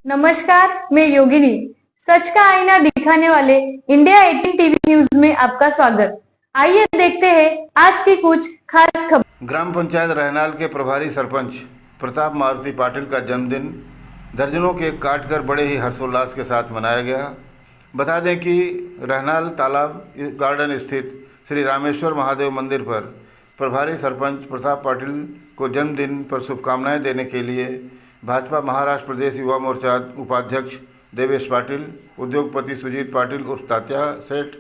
नमस्कार, मैं योगिनी। सच का आईना दिखाने वाले इंडिया 18 टीवी न्यूज में आपका स्वागत। आइए देखते हैं आज की कुछ खास खबर। ग्राम पंचायत रहनाल के प्रभारी सरपंच प्रताप मारुति पाटिल का जन्मदिन दर्जनों केक काटकर बड़े ही हर्षोल्लास के साथ मनाया गया। बता दें कि रहनाल तालाब गार्डन स्थित श्री रामेश्वर महादेव मंदिर पर प्रभारी सरपंच प्रताप पाटिल को जन्मदिन पर शुभकामनाएं देने के लिए भाजपा महाराष्ट्र प्रदेश युवा मोर्चा उपाध्यक्ष देवेश पाटिल, उद्योगपति सुजीत पाटिल उर्फ तात्या सेठ,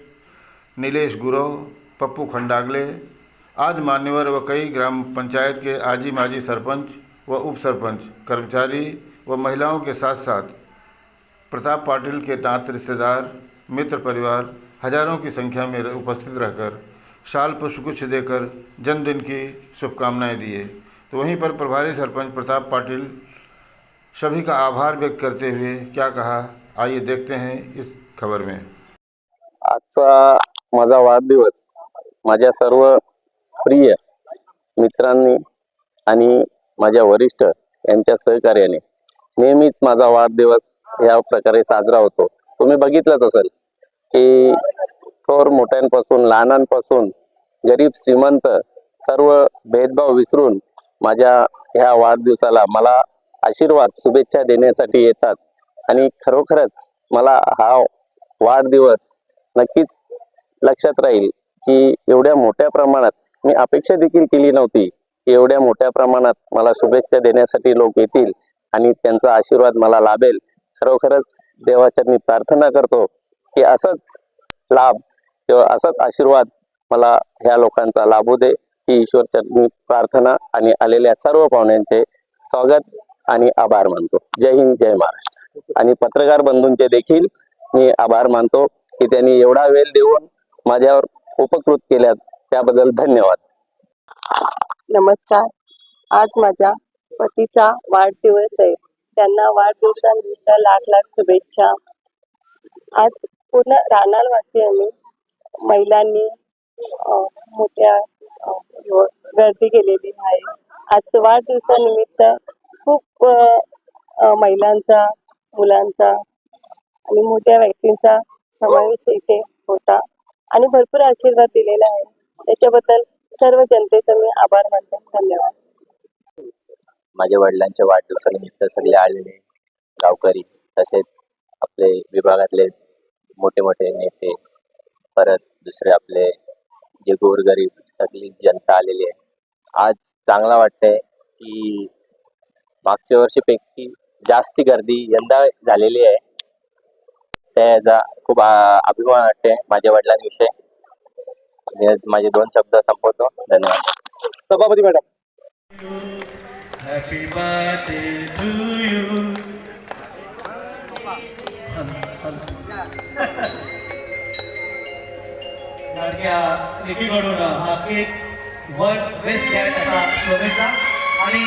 नीलेश गुरव, पप्पू खंडागले आदि मान्यवर व कई ग्राम पंचायत के आजी माजी सरपंच व उप सरपंच, कर्मचारी व महिलाओं के साथ साथ प्रताप पाटिल के नात रिश्तेदार, मित्र परिवार हजारों की संख्या में उपस्थित रहकर शाल पुष्पगुच्छ देकर जन्मदिन की शुभकामनाएं दिए। तो वहीं पर प्रभारी सरपंच प्रताप पाटिल सभी का आभार व्यक्त करते हुए क्या कहा, आइए देखते हैं इस खबर में। आजचा माझा वाढदिवस माझ्या सर्व प्रिय मित्रांनी आणि माझ्या वरिष्ठ यांच्या सहकार्याने नेहमीच माझा वाढदिवस या प्रकारे साजरा होतो। तुम्ही बघितलंच असेल की थोर मोठ्यांपासून लहानांपासून गरीब श्रीमंत सर्व भेदभाव विसरून माझ्या ह्या वाढदिवसाला मला आशीर्वाद शुभेच्छा देण्यासाठी येतात आणि खरोखरच मला हा वाढदिवस नक्कीच लक्षात राहील की एवढ्या मोठ्या प्रमाणात मी अपेक्षा देखील केली नव्हती की एवढ्या मोठ्या प्रमाणात मला शुभेच्छा देण्यासाठी लोक येतील आणि त्यांचा आशीर्वाद मला लाभेल। खरोखरच देवाच्या मी प्रार्थना करतो की असंच लाभ किंवा असंच आशीर्वाद मला ह्या लोकांचा लाभू दे ही ईश्वरचरणी प्रार्थना आणि आलेल्या सर्व पाहुण्यांचे स्वागत आणि आभार मानतो। जय हिंद, जय महाराष्ट्र। आणि पत्रकार बंधूंचे देखील मी आभार मानतो की त्यांनी एवढा वेळ देऊन माझ्यावर उपकृत केल्यात, त्याबद्दल धन्यवाद। नमस्कार, आज माझ्या पतीचा वाढदिवस आहे। त्यांना वाढदिवसानिमित्त लाख लाख शुभेच्छा। आज पूर्ण रानालवासी महिलांनी मोठ्या गर्दी केलेली आहे। आज वाढदिवसानिमित्त खूप महिलांचा, मुलांचा आणि मोठ्या व्यक्तींचा समावेश इथे होता आणि भरपूर आशीर्वाद दिलेला आहे। त्याच्याबद्दल सर्व जनतेचा मी आभार मानतो। धन्यवाद। माझ्या वडिलांच्या वाढदिवसानिमित्त सगळे आलेले गावकरी तसेच आपले विभागातले मोठे मोठे नेते, परत दुसरे आपले जे गोरगरीब सगळी जनता आलेली आहे। आज चांगला वाटतंय की मागच्या वर्षीपेक्षा जास्ती गर्दी यंदा झालेली आहे। त्याचा खूप अभिमान वाटते माझ्या वडिलांविषयी। मी माझे 2 शब्द संपवतो। धन्यवाद। सभापती madam. Happy birthday to you. एकीकडून हा केक वर्ल्ड बेस्ट डॅड असा शोभेचा आणि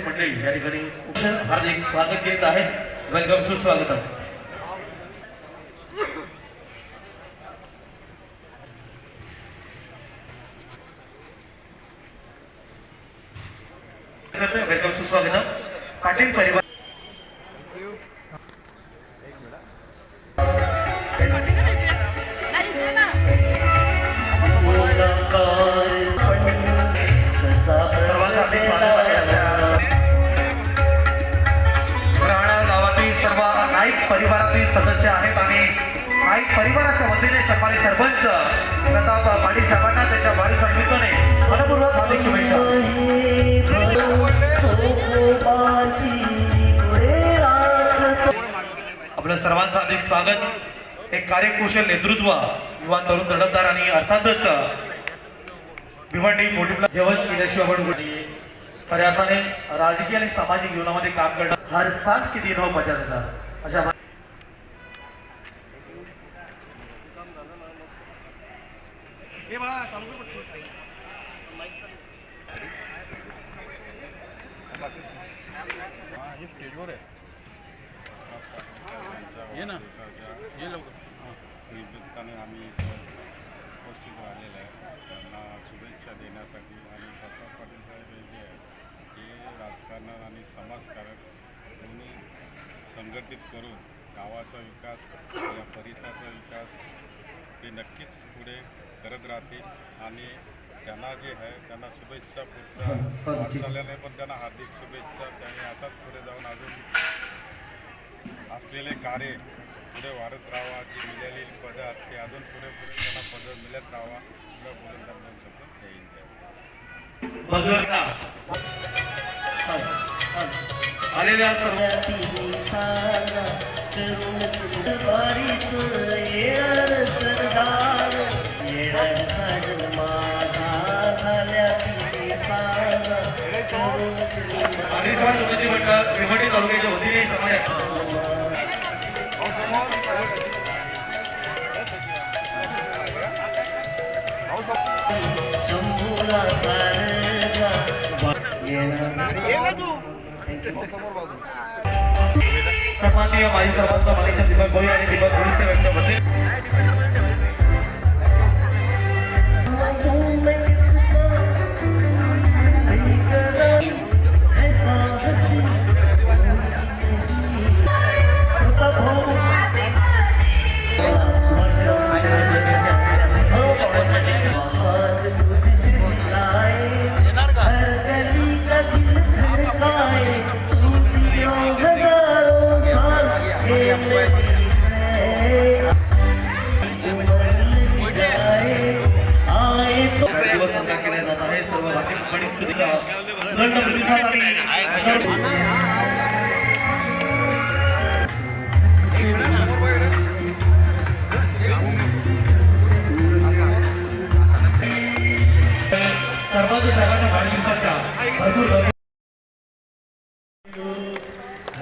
मंडळी या ठिकाणी हार्दिक स्वागत देत आहे। वेलकम, सुस्वागतम। वेलकम, सुस्वागतम। पाटील परिवार परिवारातील सदस्य आहेत आणि नाईक परिवाराच्या वतीने सफारी सरपंच प्रताप पाटील साहेबांना त्याच्या वाढदिवसानिमित्ताने मनपूर्वक हार्दिक शुभेच्छा। सर्वांचं हार्दिक स्वागत। एक कार्यकुशल नेतृत्व, युवा तरुण तडफदार आणि अर्थातच भिवंडी मोठी जेवण केल्याशिवाय आपण खऱ्या अर्थाने राजकीय आणि सामाजिक जीवनामध्ये काम करणं हर साल किती 950,000 अशा ये ना ये लोग निमित्ताने आम्ही इथं उपस्थित राहिलेलं आहे त्यांना शुभेच्छा देण्यासाठी आणि प्रताप पाटील साहेब हे जे आहे हे राजकारण आणि समाजकारक दोन्ही संघटित करून गावाचा विकास या परिसराचा विकास ते नक्कीच पुढे करत राहतील आणि त्यांना जे आहे त्यांना शुभेच्छा पुढच्या वाटचाल्याने पण त्यांना हार्दिक शुभेच्छा। त्यांनी असाच पुढे जाऊन अजून असलेले कार्य पुढे वाढत राहावा, जी मिळालेली पदं ते अजून पुढे त्यांना पदं मिळत राहावा पुढे बोलून त्यांना शकतो। आलेल्या सर्व भिवंडी तालुक्याच्या वतीने सन्माननीय माजी सरपंच माणिकचंद दीपक भोई आणि दीपक भोईचे यांच्या वतीने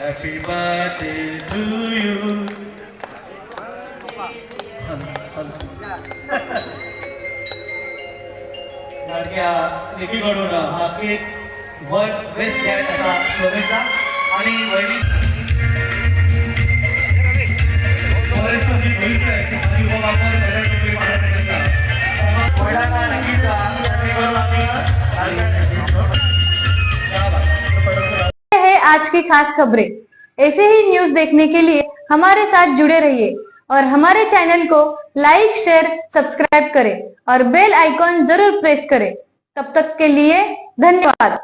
Happy birthday to you. लेकीकडून हा केक वर्ल्ड बेस्ट डॅड असा शुभेच्छा आणि वैदिक है आज की खास खबरें। ऐसे ही न्यूज देखने के लिए हमारे साथ जुड़े रहिए और हमारे चैनल को लाइक, शेयर, सब्सक्राइब करें और बेल आइकॉन जरूर प्रेस करें। तब तक के लिए धन्यवाद।